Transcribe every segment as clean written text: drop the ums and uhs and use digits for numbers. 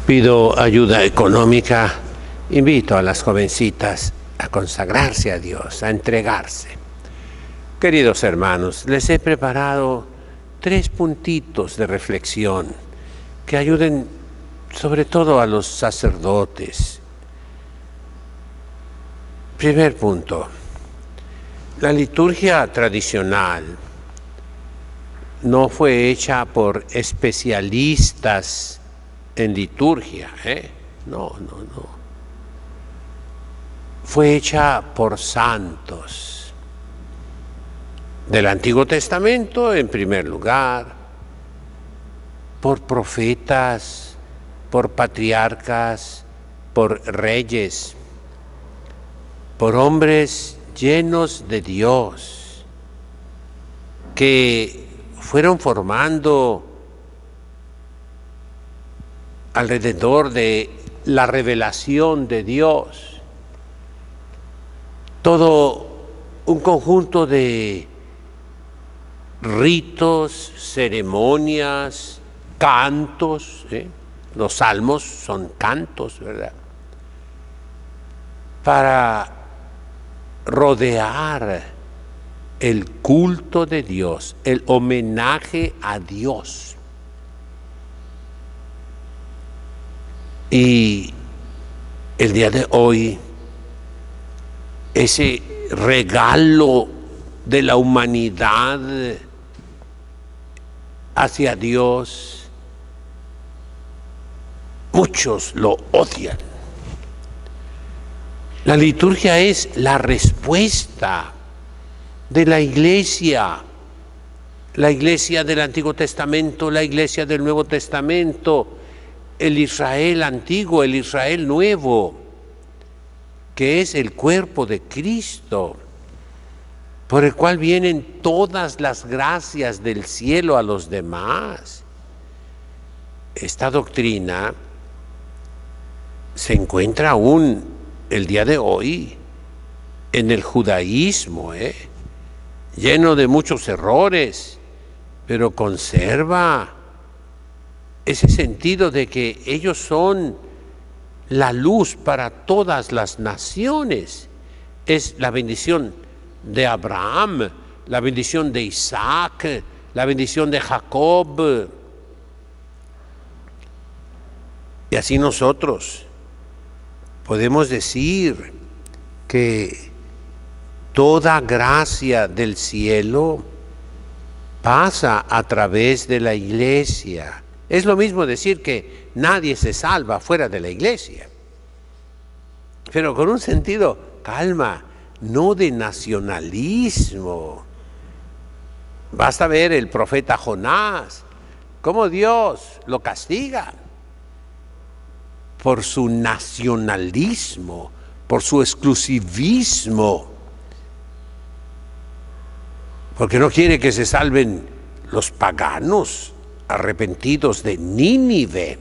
Pido ayuda económica, invito a las jovencitas a consagrarse a Dios, a entregarse. Queridos hermanos, les he preparado 3 puntitos de reflexión que ayuden sobre todo a los sacerdotes. Primer punto, la liturgia tradicional no fue hecha por especialistas en liturgia, No. Fue hecha por santos del Antiguo Testamento, en primer lugar, por profetas, por patriarcas, por reyes, por hombres llenos de Dios, que fueron formando alrededor de la revelación de Dios todo un conjunto de ritos, ceremonias, cantos. Los salmos son cantos, ¿verdad? Para rodear el culto de Dios, el homenaje a Dios. Y el día de hoy, ese regalo de la humanidad hacia Dios, muchos lo odian. La liturgia es la respuesta de la iglesia del Antiguo Testamento, la iglesia del Nuevo Testamento, el Israel antiguo, el Israel nuevo, que es el cuerpo de Cristo, por el cual vienen todas las gracias del cielo a los demás. Esta doctrina se encuentra aún el día de hoy en el judaísmo, lleno de muchos errores, pero conserva ese sentido de que ellos son la luz para todas las naciones. Es la bendición de Abraham, la bendición de Isaac, la bendición de Jacob. Y así nosotros podemos decir que toda gracia del cielo pasa a través de la iglesia. Es lo mismo decir que nadie se salva fuera de la iglesia, pero con un sentido, calma, no de nacionalismo. Basta ver el profeta Jonás, cómo Dios lo castiga por su nacionalismo, por su exclusivismo, porque no quiere que se salven los paganos arrepentidos de Nínive.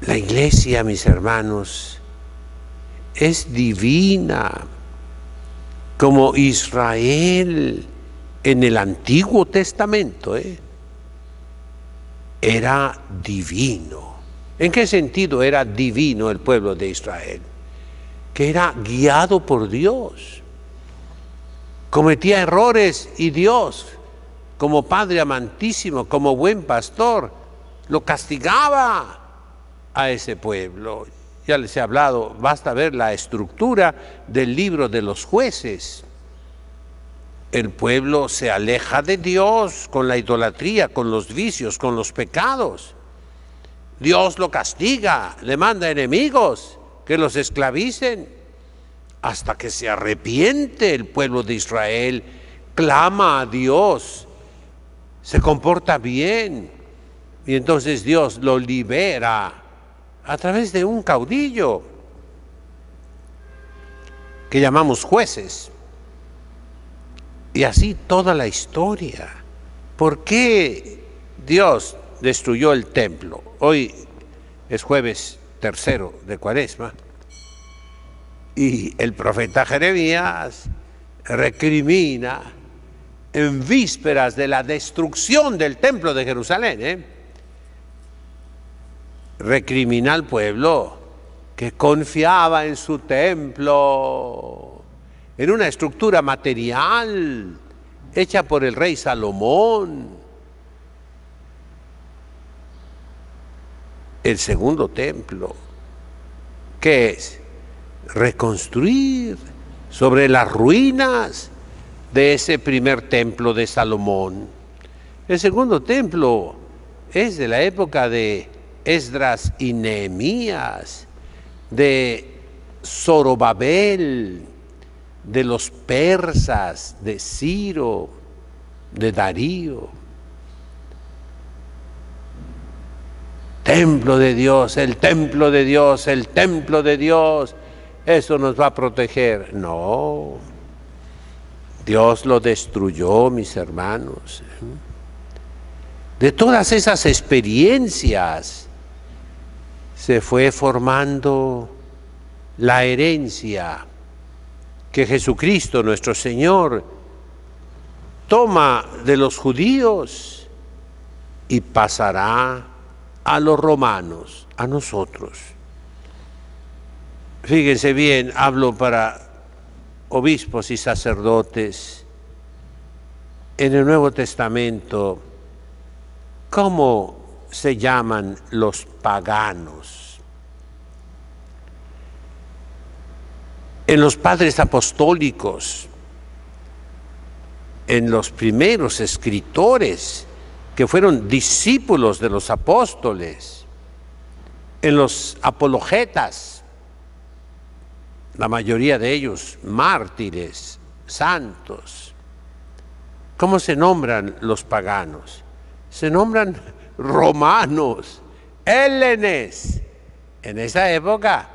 La iglesia, mis hermanos, es divina, como Israel en el Antiguo Testamento, era divino. ¿En qué sentido era divino el pueblo de Israel? Que era guiado por Dios, cometía errores y Dios, como Padre amantísimo, como buen pastor, lo castigaba a ese pueblo. Ya les he hablado, basta ver la estructura del libro de los Jueces. El pueblo se aleja de Dios con la idolatría, con los vicios, con los pecados. Dios lo castiga, le manda enemigos que los esclavicen, hasta que se arrepiente el pueblo de Israel, clama a Dios, se comporta bien, y entonces Dios lo libera a través de un caudillo que llamamos jueces. Y así toda la historia. ¿Por qué Dios destruyó el templo? Hoy es jueves 3 de Cuaresma y el profeta Jeremías recrimina en vísperas de la destrucción del templo de Jerusalén, recrimina al pueblo que confiaba en su templo, en una estructura material hecha por el rey Salomón. El segundo templo, ¿qué es? Reconstruir sobre las ruinas de ese primer templo de Salomón. El segundo templo es de la época de Esdras y Nehemías, de Zorobabel, de los persas, de Ciro, de Darío. Templo de Dios, el templo de Dios, el templo de Dios, eso nos va a proteger. No, Dios lo destruyó, mis hermanos. De todas esas experiencias se fue formando la herencia que Jesucristo, nuestro Señor, toma de los judíos y pasará a los romanos, a nosotros. Fíjense bien, hablo para obispos y sacerdotes. En el Nuevo Testamento, ¿cómo se llaman los paganos? En los padres apostólicos, en los primeros escritores que fueron discípulos de los apóstoles, en los apologetas, la mayoría de ellos mártires, santos. ¿Cómo se nombran los paganos? Se nombran romanos, hélenes. En esa época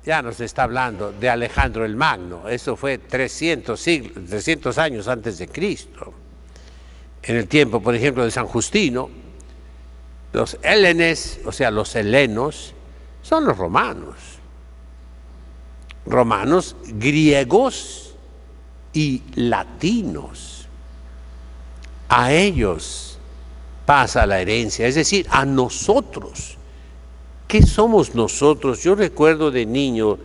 ya nos está hablando de Alejandro el Magno, eso fue 300 años antes de Cristo. En el tiempo, por ejemplo, de San Justino, los hélenes, o sea, los helenos, son los romanos. Romanos, griegos y latinos. A ellos pasa la herencia, es decir, a nosotros. ¿Qué somos nosotros? Yo recuerdo de niño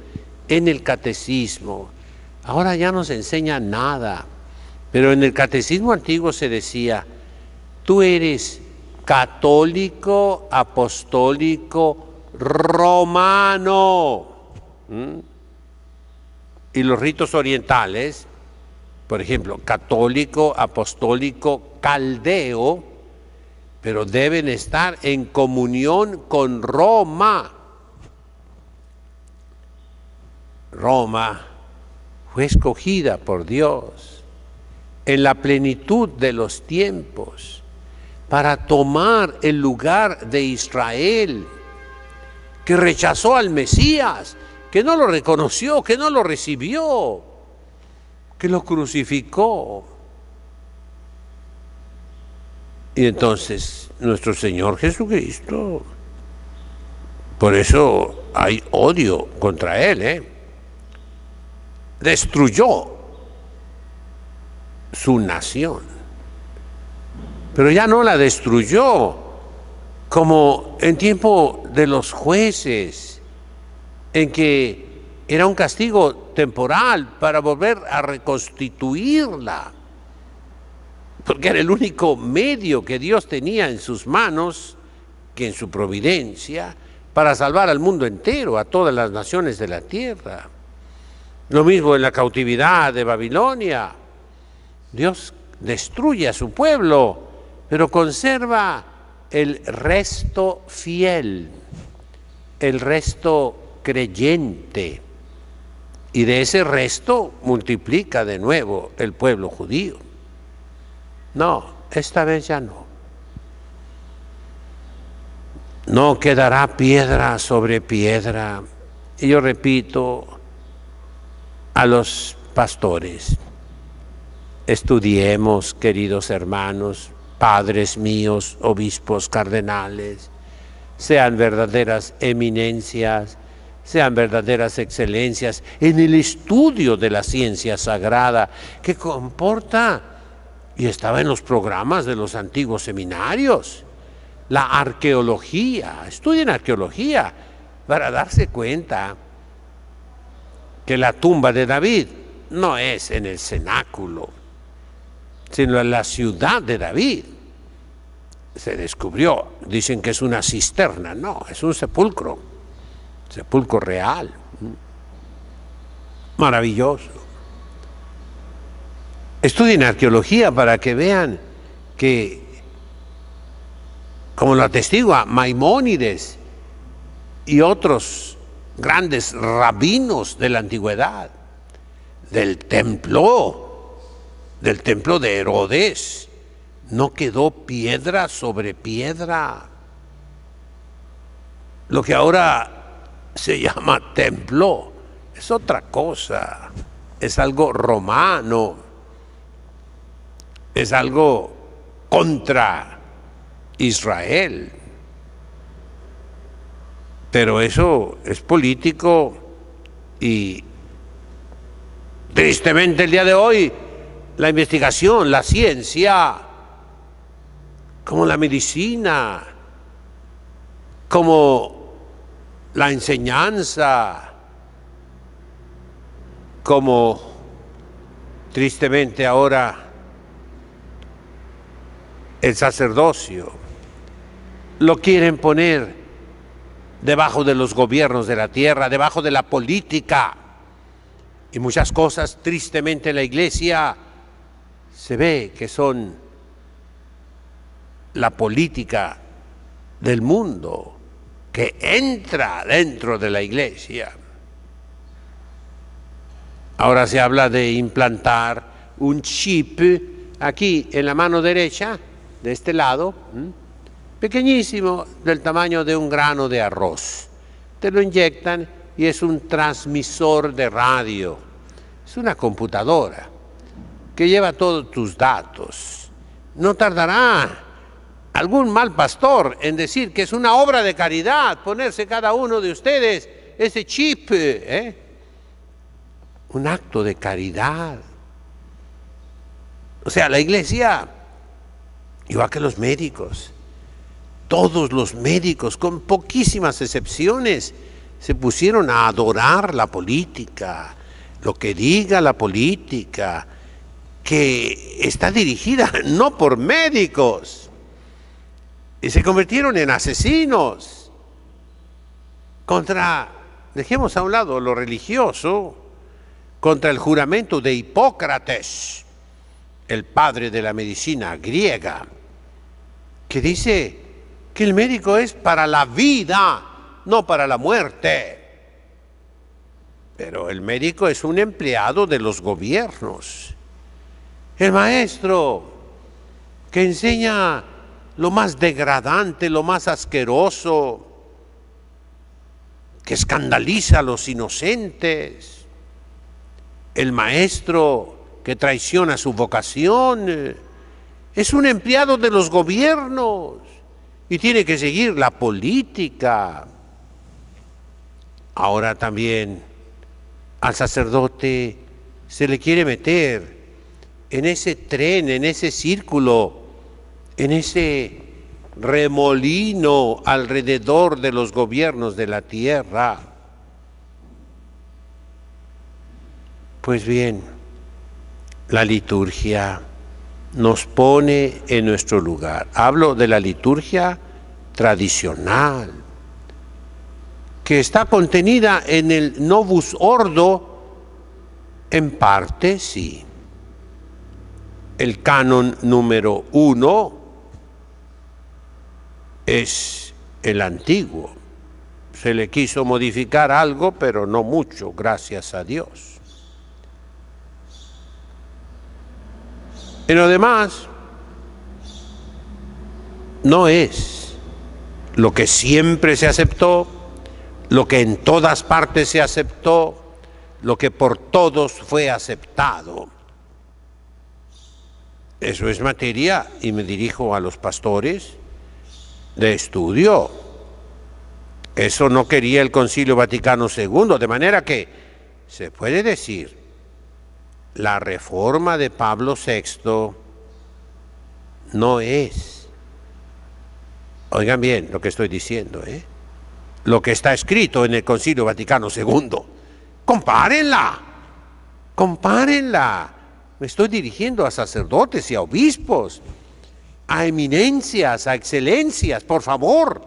en el catecismo, ahora ya no se enseña nada, pero en el catecismo antiguo se decía, tú eres católico, apostólico, romano. Y los ritos orientales, por ejemplo, católico, apostólico, caldeo, pero deben estar en comunión con Roma. Roma fue escogida por Dios en la plenitud de los tiempos para tomar el lugar de Israel, que rechazó al Mesías, que no lo reconoció, que no lo recibió, que lo crucificó. Y entonces nuestro Señor Jesucristo, por eso hay odio contra Él, destruyó su nación, pero ya no la destruyó como en tiempo de los jueces, en que era un castigo temporal para volver a reconstituirla, porque era el único medio que Dios tenía en sus manos, que en su providencia, para salvar al mundo entero, a todas las naciones de la tierra. Lo mismo en la cautividad de Babilonia. Dios destruye a su pueblo, pero conserva el resto fiel, el resto creyente, y de ese resto multiplica de nuevo el pueblo judío. No, esta vez ya no. No quedará piedra sobre piedra. Y yo repito a los pastores, estudiemos, queridos hermanos, padres míos, obispos, cardenales, sean verdaderas eminencias, sean verdaderas excelencias en el estudio de la ciencia sagrada, que comporta, y estaba en los programas de los antiguos seminarios, la arqueología. Estudien arqueología para darse cuenta que la tumba de David no es en el cenáculo, sino en la ciudad de David. Se descubrió, dicen que es una cisterna, no, es un sepulcro real. Maravilloso. Estudien arqueología para que vean que, como lo atestigua Maimónides y otros grandes rabinos de la antigüedad, del templo de Herodes, no quedó piedra sobre piedra. Lo que ahora se llama templo es otra cosa, es algo romano, es algo contra Israel. Pero eso es político y tristemente el día de hoy la investigación, la ciencia, como la medicina, como la enseñanza, como tristemente ahora el sacerdocio, lo quieren poner debajo de los gobiernos de la tierra, debajo de la política. Y muchas cosas, tristemente, en la iglesia se ve que son la política del mundo que entra dentro de la iglesia. Ahora se habla de implantar un chip aquí en la mano derecha, de este lado, pequeñísimo, del tamaño de un grano de arroz. Te lo inyectan y es un transmisor de radio. Es una computadora que lleva todos tus datos. No tardará algún mal pastor en decir que es una obra de caridad ponerse cada uno de ustedes ese chip, un acto de caridad. O sea, la iglesia, igual que los médicos, todos los médicos, con poquísimas excepciones, se pusieron a adorar la política, lo que diga la política, que está dirigida no por médicos, y se convirtieron en asesinos contra, dejemos a un lado lo religioso, contra el juramento de Hipócrates, el padre de la medicina griega, que dice que el médico es para la vida, no para la muerte. Pero el médico es un empleado de los gobiernos. El maestro que enseña lo más degradante, lo más asqueroso, que escandaliza a los inocentes. El maestro que traiciona su vocación es un empleado de los gobiernos y tiene que seguir la política. Ahora también al sacerdote se le quiere meter en ese tren, en ese círculo, en ese remolino alrededor de los gobiernos de la tierra. Pues bien, la liturgia nos pone en nuestro lugar. Hablo de la liturgia tradicional, que está contenida en el Novus Ordo, en parte sí. El canon número 1 es el antiguo. Se le quiso modificar algo, pero no mucho, gracias a Dios. En lo demás, no es lo que siempre se aceptó, lo que en todas partes se aceptó, lo que por todos fue aceptado. Eso es materia, y me dirijo a los pastores, de estudio. Eso no quería el Concilio Vaticano II, de manera que se puede decir, la reforma de Pablo VI no es Oigan bien lo que estoy diciendo, lo que está escrito en el Concilio Vaticano II. Compárenla, compárenla. Me estoy dirigiendo a sacerdotes y a obispos, a eminencias, a excelencias, por favor.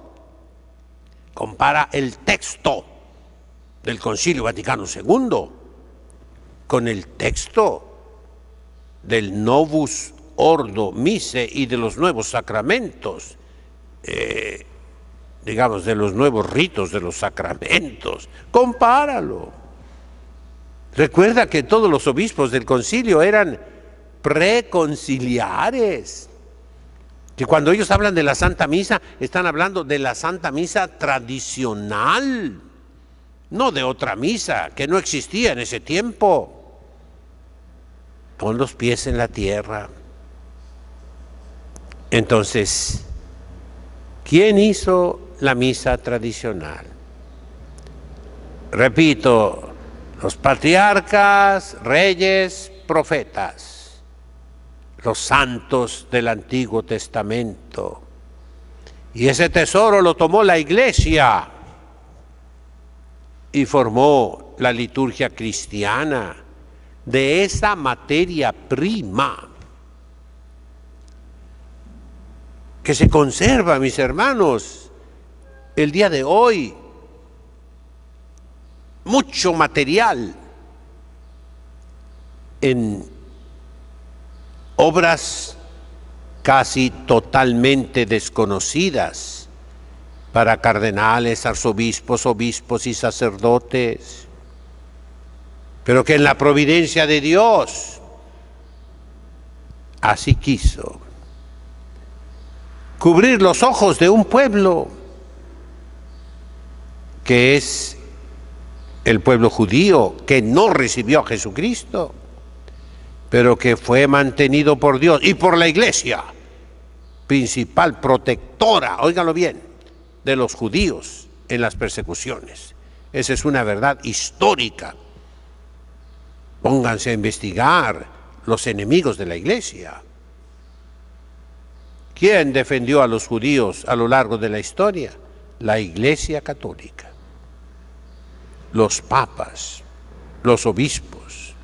Compara el texto del Concilio Vaticano II con el texto del Novus Ordo Missae y de los nuevos sacramentos, digamos, de los nuevos ritos de los sacramentos. Compáralo. Recuerda que todos los obispos del concilio eran preconciliares, que cuando ellos hablan de la Santa Misa, están hablando de la Santa Misa tradicional, no de otra misa que no existía en ese tiempo. Pon los pies en la tierra. Entonces, ¿quién hizo la misa tradicional? Repito, los patriarcas, reyes, profetas, los santos del Antiguo Testamento. Y ese tesoro lo tomó la Iglesia y formó la liturgia cristiana de esa materia prima que se conserva, mis hermanos, el día de hoy. Mucho material en obras casi totalmente desconocidas para cardenales, arzobispos, obispos y sacerdotes, pero que en la providencia de Dios así quiso cubrir los ojos de un pueblo que es el pueblo judío, que no recibió a Jesucristo, pero que fue mantenido por Dios y por la Iglesia, principal protectora, óiganlo bien, de los judíos en las persecuciones. Esa es una verdad histórica. Pónganse a investigar los enemigos de la Iglesia. ¿Quién defendió a los judíos a lo largo de la historia? La Iglesia Católica. Los papas, los obispos.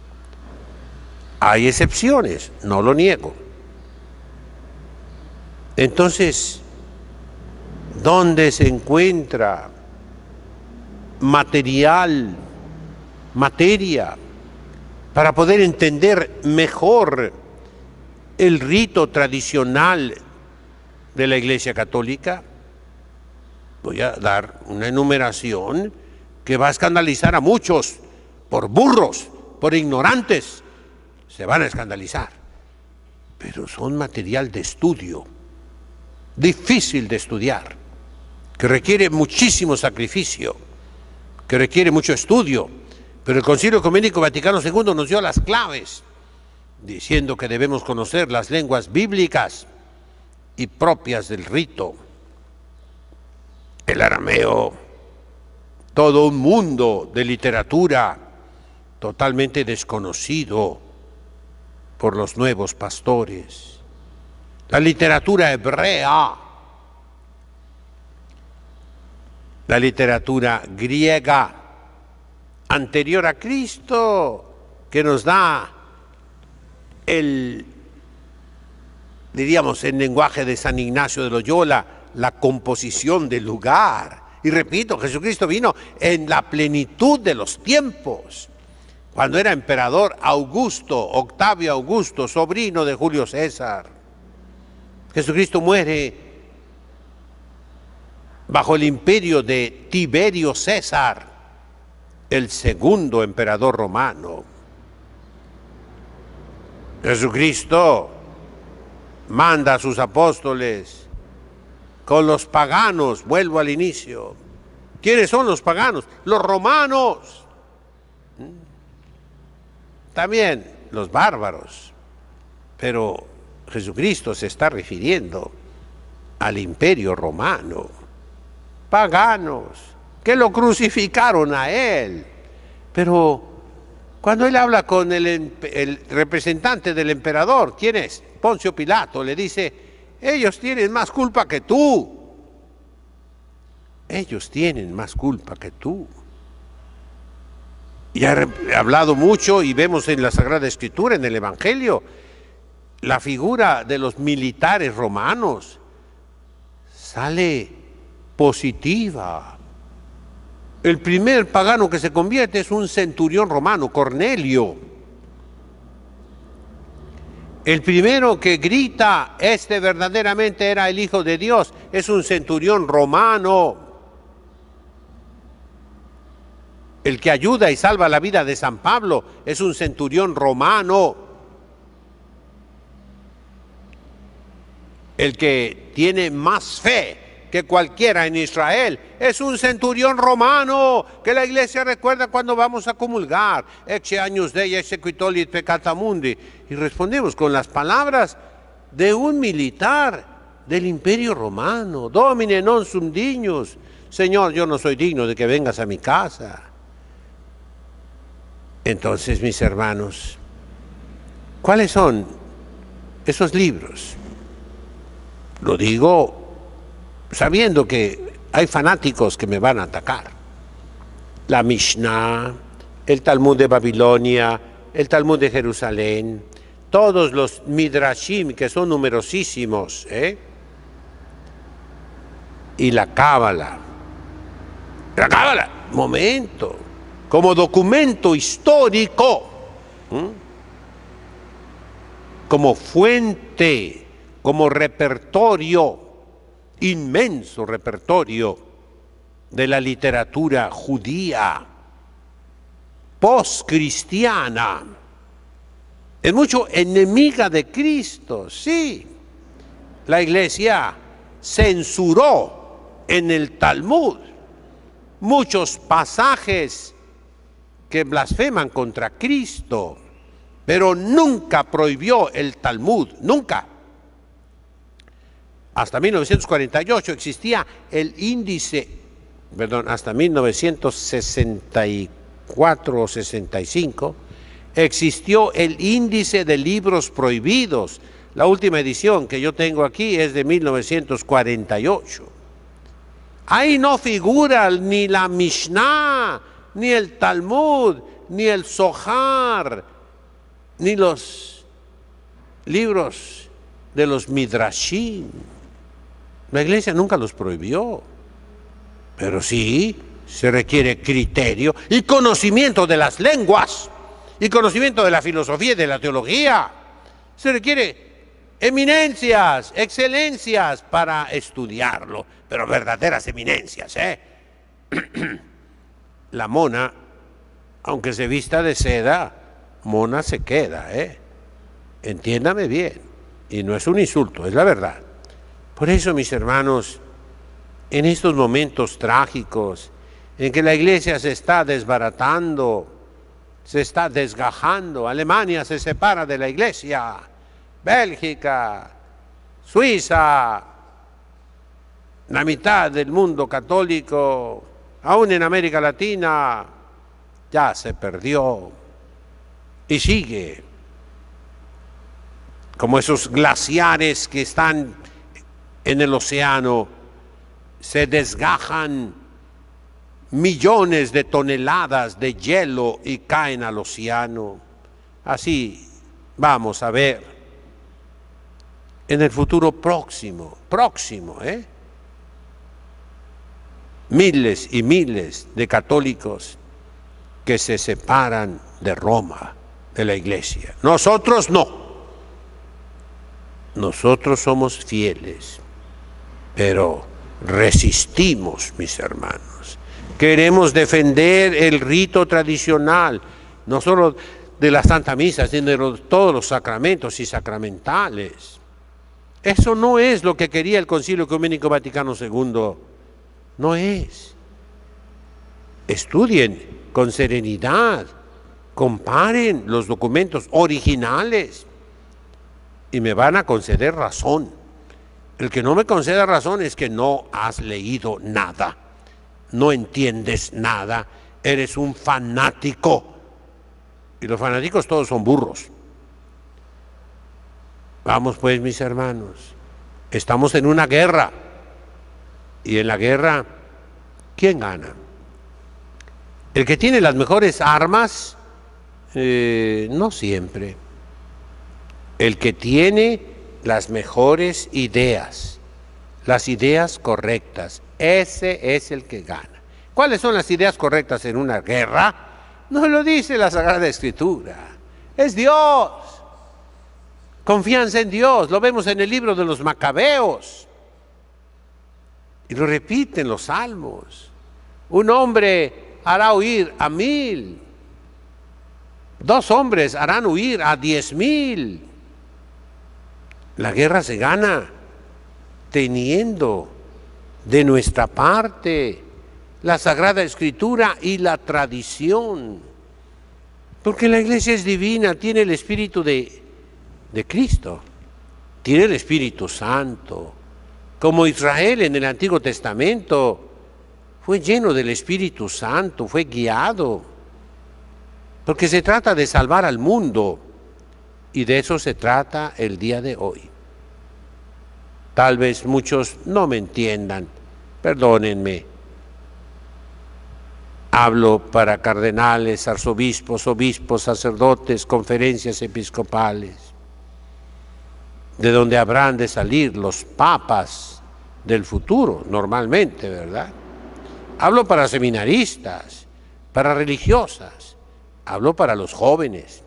Hay excepciones, no lo niego. Entonces, ¿dónde se encuentra materia, para poder entender mejor el rito tradicional de la Iglesia Católica? Voy a dar una enumeración que va a escandalizar a muchos, por burros, por ignorantes, se van a escandalizar, pero son material de estudio, difícil de estudiar, que requiere muchísimo sacrificio, que requiere mucho estudio, pero el Concilio Ecuménico Vaticano II nos dio las claves, diciendo que debemos conocer las lenguas bíblicas y propias del rito, el arameo, todo un mundo de literatura totalmente desconocido por los nuevos pastores, la literatura hebrea, la literatura griega anterior a Cristo, que nos da diríamos, en lenguaje de San Ignacio de Loyola, la composición del lugar. Y repito, Jesucristo vino en la plenitud de los tiempos, cuando era emperador Augusto, Octavio Augusto, sobrino de Julio César. Jesucristo muere bajo el imperio de Tiberio César, el segundo emperador romano. Jesucristo manda a sus apóstoles con los paganos, vuelvo al inicio. ¿Quiénes son los paganos? Los romanos. También los bárbaros. Pero Jesucristo se está refiriendo al imperio romano. Paganos, que lo crucificaron a él. Pero cuando él habla con el representante del emperador, ¿quién es? Poncio Pilato, le dice: ellos tienen más culpa que tú. ellos tienen más culpa que tú. Ya he hablado mucho y vemos en la Sagrada Escritura, en el Evangelio, la figura de los militares romanos sale positiva. El primer pagano que se convierte es un centurión romano, Cornelio. El primero que grita, este verdaderamente era el Hijo de Dios, es un centurión romano. El que ayuda y salva la vida de San Pablo es un centurión romano. El que tiene más fe que cualquiera en Israel es un centurión romano, que la iglesia recuerda cuando vamos a comulgar. Ecce agnus Dei exequitolit peccata mundi. Y respondemos con las palabras de un militar del Imperio Romano. Domine non sum dignus. Señor, yo no soy digno de que vengas a mi casa. Entonces, mis hermanos, ¿cuáles son esos libros? Lo digo sabiendo que hay fanáticos que me van a atacar. La Mishnah, el Talmud de Babilonia, el Talmud de Jerusalén, todos los Midrashim, que son numerosísimos, y la Cábala. La Cábala, momento, como documento histórico, como fuente, como repertorio, inmenso repertorio de la literatura judía postcristiana. Es mucho enemiga de Cristo, sí. La iglesia censuró en el Talmud muchos pasajes que blasfeman contra Cristo, pero nunca prohibió el Talmud, nunca. Hasta 1948 existía el índice, hasta 1964 o 65, existió el índice de libros prohibidos. La última edición que yo tengo aquí es de 1948. Ahí no figura ni la Mishnah, ni el Talmud, ni el Zohar, ni los libros de los Midrashim. La iglesia nunca los prohibió, pero sí se requiere criterio y conocimiento de las lenguas y conocimiento de la filosofía y de la teología. Se requiere eminencias, excelencias para estudiarlo, pero verdaderas eminencias, La mona, aunque se vista de seda, mona se queda, Entiéndame bien, y no es un insulto, es la verdad. Por eso, mis hermanos, en estos momentos trágicos, en que la iglesia se está desbaratando, se está desgajando, Alemania se separa de la iglesia, Bélgica, Suiza, la mitad del mundo católico, aún en América Latina, ya se perdió y sigue, como esos glaciares que están en el océano, se desgajan millones de toneladas de hielo y caen al océano. Así vamos a ver en el futuro próximo, miles y miles de católicos que se separan de Roma, de la iglesia. Nosotros no. Nosotros somos fieles, pero resistimos, mis hermanos. Queremos defender el rito tradicional, no solo de la Santa Misa, sino de todos los sacramentos y sacramentales. Eso no es lo que quería el Concilio Ecuménico Vaticano II. No es. Estudien con serenidad, comparen los documentos originales y me van a conceder razón. El que no me conceda razón es que no has leído nada, no entiendes nada, eres un fanático. Y los fanáticos todos son burros. Vamos pues, mis hermanos, estamos en una guerra. Y en la guerra ¿quién gana? El que tiene las mejores armas, no siempre. El que tiene las mejores ideas, las ideas correctas, ese es el que gana. ¿Cuáles son las ideas correctas en una guerra? No lo dice la Sagrada Escritura, es Dios. Confianza en Dios, lo vemos en el libro de los Macabeos. Y lo repiten los salmos. Un hombre hará huir a 1000. 2 hombres harán huir a 10,000. La guerra se gana teniendo de nuestra parte la Sagrada Escritura y la tradición. Porque la iglesia es divina, tiene el Espíritu de Cristo, tiene el Espíritu Santo. Como Israel en el Antiguo Testamento fue lleno del Espíritu Santo, fue guiado. Porque se trata de salvar al mundo y de eso se trata el día de hoy. Tal vez muchos no me entiendan, perdónenme. Hablo para cardenales, arzobispos, obispos, sacerdotes, conferencias episcopales, de donde habrán de salir los papas del futuro, normalmente, ¿verdad? Hablo para seminaristas, para religiosas, hablo para los jóvenes.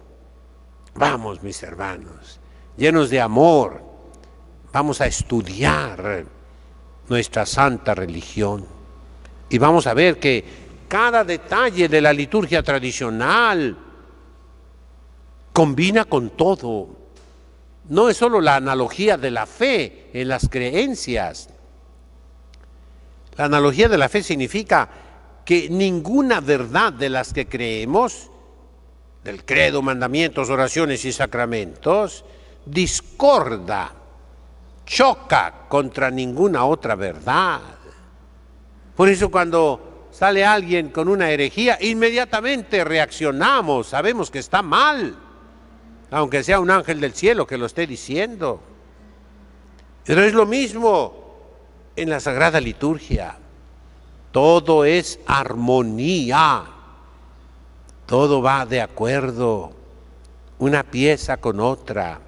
Vamos, mis hermanos, llenos de amor, vamos a estudiar nuestra santa religión y vamos a ver que cada detalle de la liturgia tradicional combina con todo. No es solo la analogía de la fe en las creencias. La analogía de la fe significa que ninguna verdad de las que creemos, del credo, mandamientos, oraciones y sacramentos, discorda, choca contra ninguna otra verdad. Por eso cuando sale alguien con una herejía, inmediatamente reaccionamos, sabemos que está mal, aunque sea un ángel del cielo que lo esté diciendo. Pero es lo mismo en la Sagrada Liturgia. Todo es armonía, todo va de acuerdo, una pieza con otra.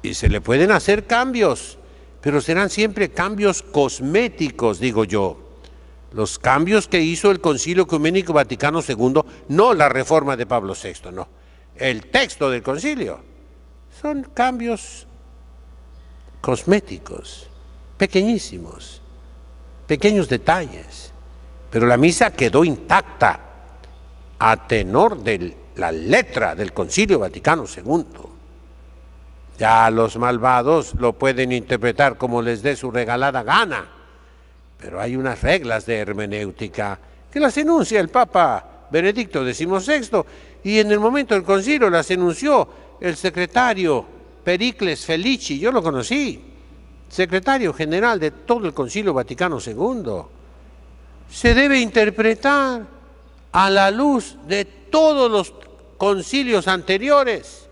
Y se le pueden hacer cambios, pero serán siempre cambios cosméticos, digo yo. Los cambios que hizo el Concilio Ecuménico Vaticano II, no la reforma de Pablo VI, no. El texto del concilio son cambios cosméticos, pequeñísimos, pequeños detalles, pero la misa quedó intacta a tenor de la letra del Concilio Vaticano II. Ya los malvados lo pueden interpretar como les dé su regalada gana, pero hay unas reglas de hermenéutica que las enuncia el Papa Benedicto XVI y en el momento del concilio las enunció el secretario Pericles Felici, yo lo conocí, secretario general de todo el Concilio Vaticano II. Se debe interpretar a la luz de todos los concilios anteriores.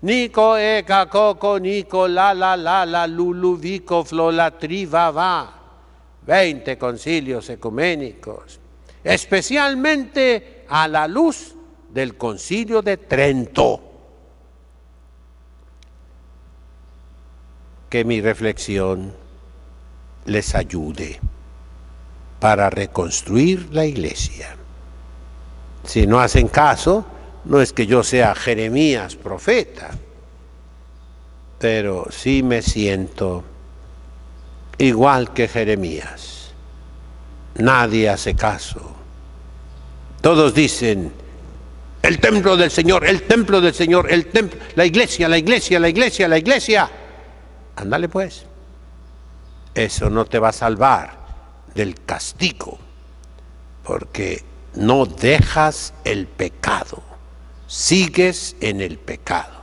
Nico, eka, coco, nico, la, lulu, vico, flola, tri, va. 20 concilios ecuménicos, especialmente a la luz del Concilio de Trento. Que mi reflexión les ayude para reconstruir la iglesia. Si no hacen caso, no es que yo sea Jeremías profeta, pero sí me siento igual que Jeremías. Nadie hace caso. Todos dicen, el templo del Señor, el templo del Señor, el templo, la iglesia, la iglesia, la iglesia, la iglesia. Ándale pues. Eso no te va a salvar del castigo, porque no dejas el pecado, sigues en el pecado.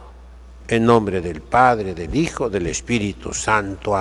En nombre del Padre, del Hijo, del Espíritu Santo. Amén.